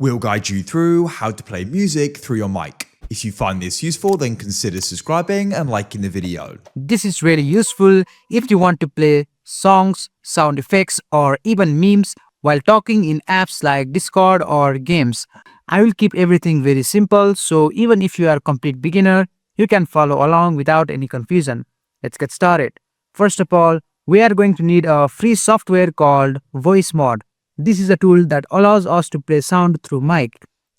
We'll guide you through how to play music through your mic. If you find this useful, then consider subscribing and liking the video. This is really useful if you want to play songs, sound effects, or even memes while talking in apps like Discord or games. I will keep everything very simple, so even if you are a complete beginner, you can follow along without any confusion. Let's get started. First of all, we are going to need a free software called VoiceMod. This is a tool that allows us to play sound through mic.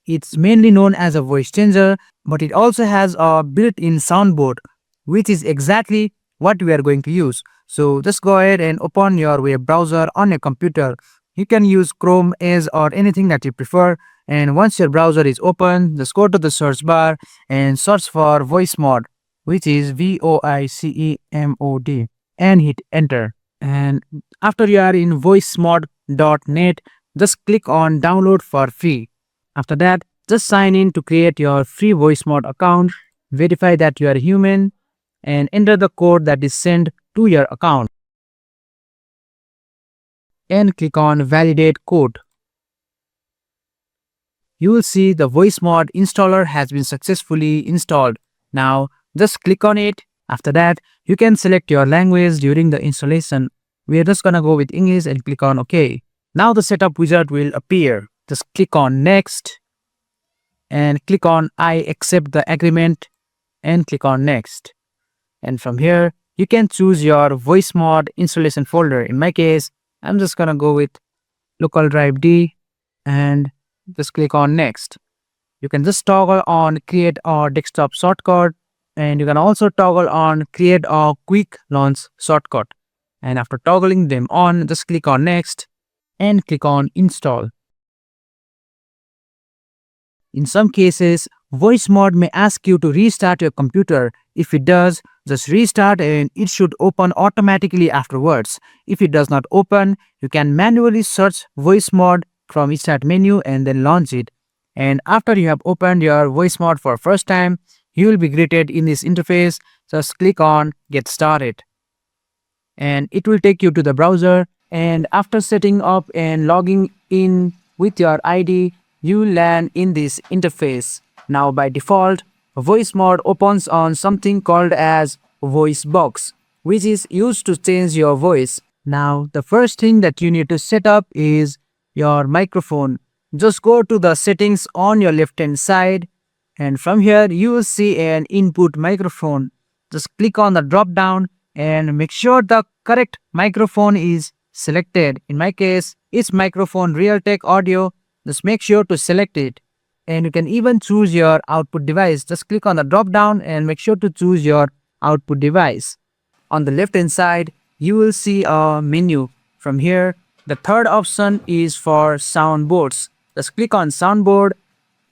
It's mainly known as a voice changer, but it also has a built-in soundboard, which is exactly what we are going to use. So just go ahead and open your web browser on your computer. You can use Chrome, Edge, or anything that you prefer. And once your browser is open, just go to the search bar and search for VoiceMod, which is VoiceMod, and hit enter. And after you are in voicemod.net, just click on download for free. After that, just sign in to create your free VoiceMod account, verify that you are human, and enter the code that is sent to your account. And click on validate code. You will see the VoiceMod installer has been successfully installed. Now, just click on it. After that, you can select your language during the installation. We are just gonna go with English and click on OK. Now the setup wizard will appear. Just click on next and click on I accept the agreement and click on next. And from here, you can choose your VoiceMod installation folder. In my case, I'm just gonna go with local drive D and just click on next. You can just toggle on create a desktop shortcut, and you can also toggle on create a quick launch shortcut. And after toggling them on, just click on next and click on install. In some cases, VoiceMod may ask you to restart your computer. If it does, just restart and it should open automatically afterwards. If it does not open, you can manually search VoiceMod from start menu and then launch it. And after you have opened your VoiceMod for first time, you will be greeted in this interface. Just click on get started. And it will take you to the browser, and after setting up and logging in with your ID, you land in this interface. Now by default, VoiceMod opens on something called as voice box, which is used to change your voice. Now the first thing that you need to set up is your microphone. Just go to the settings on your left hand side, and from here you will see an input microphone. Just click on the drop down and make sure the correct microphone is selected. In my case, it's microphone Realtek Audio. Just make sure to select it. And you can even choose your output device. Just click on the drop down and make sure to choose your output device. On the left hand side, you will see a menu. From here, the third option is for soundboards. Just click on soundboard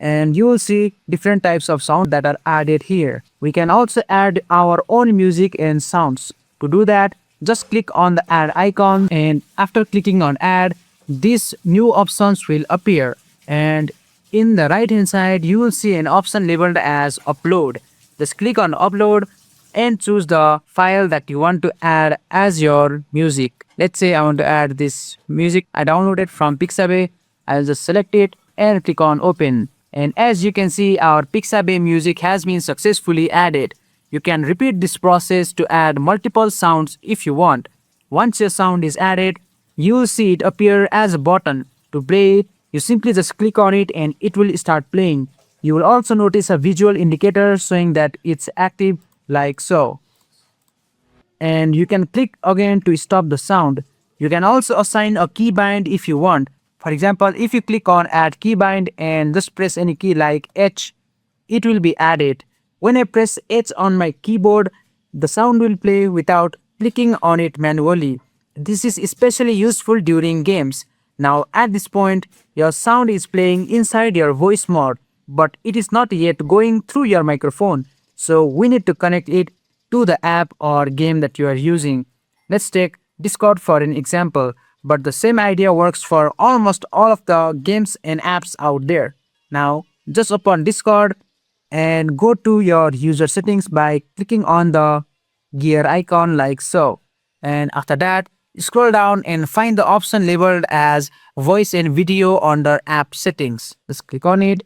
and you will see different types of sound that are added here. We can also add our own music and sounds. To do that, just click on the add icon, and after clicking on add, these new options will appear. And in the right hand side, you will see an option labeled as upload. Just click on upload and choose the file that you want to add as your music. Let's say I want to add this music I downloaded from Pixabay. I'll just select it and click on open. And as you can see, our Pixabay music has been successfully added. You can repeat this process to add multiple sounds if you want. Once your sound is added, you will see it appear as a button. To play it, you simply just click on it and it will start playing. You will also notice a visual indicator showing that it's active like so. And you can click again to stop the sound. You can also assign a keybind if you want. For example, if you click on add keybind and just press any key like H, it will be added. When I press H on my keyboard, the sound will play without clicking on it manually. This is especially useful during games. Now at this point, your sound is playing inside your VoiceMod, but it is not yet going through your microphone. So we need to connect it to the app or game that you are using. Let's take Discord for an example, but the same idea works for almost all of the games and apps out there. Now just open Discord and go to your user settings by clicking on the gear icon like so. And after that, Scroll down and find the option labeled as voice and video under app settings. Just click on it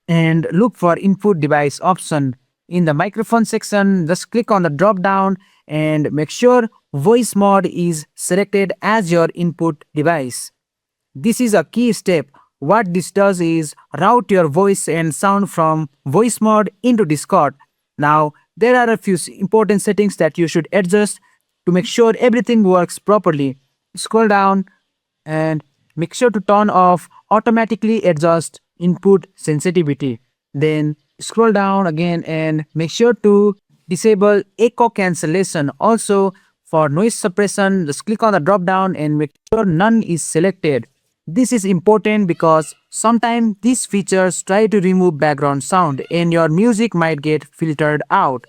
and look for input device option. In the microphone section, just click on the drop down and make sure voice mod is selected as your input device. This is a key step. What this does is route your voice and sound from voice mode into Discord. Now, there are a few important settings that you should adjust to make sure everything works properly. Scroll down and make sure to turn off automatically adjust input sensitivity. Then scroll down again and make sure to disable echo cancellation. Also, for noise suppression, just click on the drop down and make sure none is selected. This is important because sometimes these features try to remove background sound and your music might get filtered out.